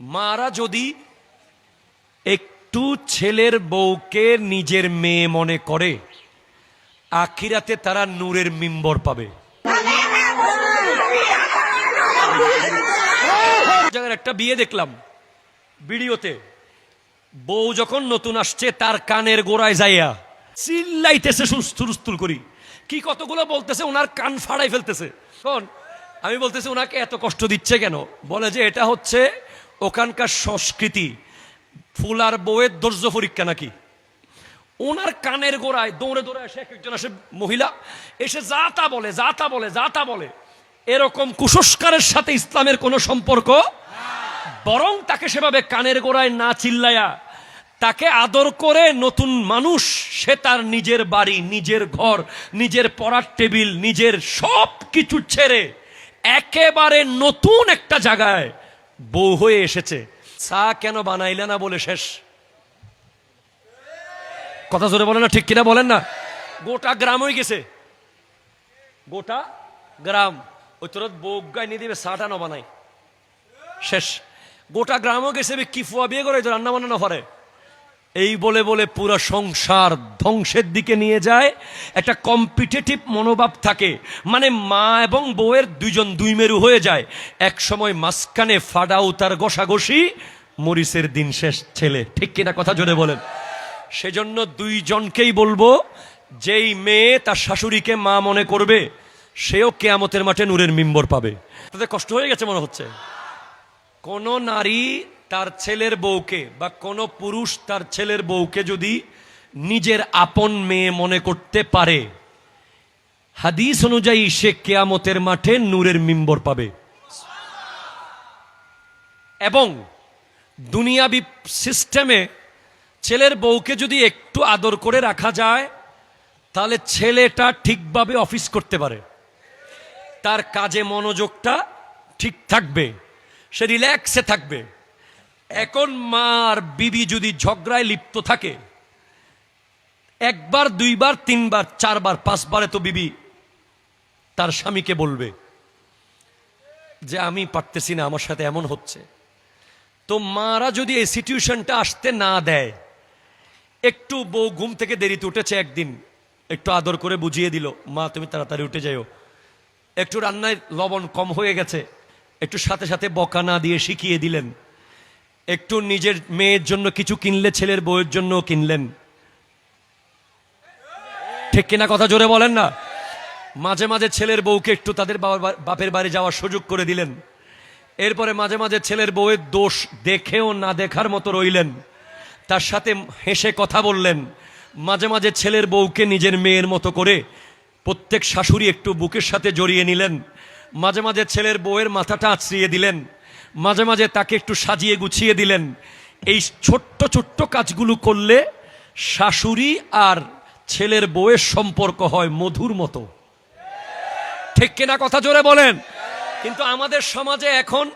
মারা যদি একটু ছেলের বউকে নিজের মেয়ে মনে করে, আখিরাতে তারা নূরের মিম্বর পাবে। একটা বিয়ে দেখলাম ভিডিওতে, বউ যখন নতুন আসছে তার কানের গোড়ায় যাইয়া চিল্লাইতেছে সুস্তুল করি, কি কতগুলো বলতেছে, ওনার কান ফাড়াই ফেলতেছে। শোন, আমি বলতেছি ওনাকে এত কষ্ট দিচ্ছে কেন? বলে যে এটা হচ্ছে ওখানকার সংস্কৃতি, ফুলার বউয়ের ধৈর্য পরীক্ষা নাকি। ওনার কানের গোড়ায় দৌড়ে দৌড়ে আসে একজন আসে মহিলা, এসে যা তা বলে যা তা বলে যা তা বলে। এরকম কুসংস্কারের সাথে ইসলামের কোনো সম্পর্ক, বরং তাকে সেভাবে কানের গোড়ায় না চিল্লায়া তাকে আদর করে, নতুন মানুষ সে তার নিজের বাড়ি, নিজের ঘর, নিজের পড়ার টেবিল, নিজের সব কিছু ছেড়ে একেবারে নতুন একটা জায়গায় বউ হয়ে এসেছে। চা কেন বানাইলে না বলে শেষ। কথা জোরে বলেন না, ঠিক কিনা বলেন না? গোটা গ্রাম হয়ে গেছে, গোটা গ্রাম। ওই তোর বউ গায়ে নিয়ে দিবে, চাটা না বানাই শেষ। গোটা গ্রামও গেছে কি ফুয়া বিয়ে করে রান্না বান্না না পারে, এই বলে বলে পুরো সংসার ধ্বংসের দিকে নিয়ে যায়। একটা কম্পিটিটিভ মনোভাব থাকে, মানে মা এবং বউয়ের দুইজন দুই মেরু হয়ে যায়। এক সময় মাঝখানে ফাডা উতার ঘষাঘষি, মরিচের দিন শেষ ছেলে, ঠিক কিনা কথা জোরে বলেন? সেজন্য দুইজনকেই বলবো, যেই মেয়ে তার শাশুড়িকে মা মনে করবে সেও কিয়ামতের মাঠে নূরের মিম্বর পাবে। তাদের কষ্ট হয়ে গেছে মনে হচ্ছে। কোন নারী তার ছেলের বউকে বা কোন পুরুষ তার ছেলের বউকে যদি নিজের আপন মেয়ে মনে করতে পারে, হাদিস অনুযায়ী সে কিয়ামতের মাঠে নূরের মিম্বর পাবে। এবং দুনিয়াবি সিস্টেমে ছেলের বউকে যদি একটু আদর করে রাখা যায়, তাহলে ছেলেটা ঠিকভাবে অফিস করতে পারে, তার কাজে মনোযোগটা ঠিক থাকবে, সে রিল্যাক্সে থাকবে। এখন মার বিবি যদি ঝগড়ায় লিপ্ত থাকে, একবার দুইবার তিনবার চারবার পাঁচবারে তো বিবি তার স্বামীকে বলবে যে আমি পারতেছি না, আমার সাথে এমন হচ্ছে। তো মারা যদি এই সিচুয়েশনটা আসতে না দেয়, একটু বউ ঘুম থেকে দেরিতে উঠেছে একদিন, একটু আদর করে বুঝিয়ে দিল, মা তুমি তাড়াতাড়ি উঠে যাও। একটু রান্নায় লবণ কম হয়ে গেছে, একটু সাথে সাথে বকা না দিয়ে শিখিয়ে দিলেন। একটু নিজের মেয়ের জন্য কিছু কিনলে ছেলের বউয়ের জন্য কিনলেন, ঠিক কিনা কথা জোরে বলেন না? মাঝে মাঝে ছেলের বউকে একটু তাদের বাপের বাড়ি যাওয়ার সুযোগ করে দিলেন। এরপরে মাঝে মাঝে ছেলের বউয়ের দোষ দেখেও না দেখার মতো রইলেন, তার সাথে হেসে কথা বললেন। মাঝে মাঝে ছেলের বউকে নিজের মেয়ের মতো করে প্রত্যেক শাশুড়ি একটু বুকের সাথে জড়িয়ে নিলেন। মাঝে মাঝে ছেলের বউয়ের মাথাটা আঁচড়িয়ে দিলেন, মাঝে মাঝে তাকে একটু সাজিয়ে গুছিয়ে দিলেন। এই ছোট্ট ছোট্ট কাজগুলো করলে শাশুড়ি আর ছেলের বউয়ের সম্পর্ক হয় মধুর মতো, ঠিক কিনা কথা জোরে বলেন? কিন্তু আমাদের সমাজে এখন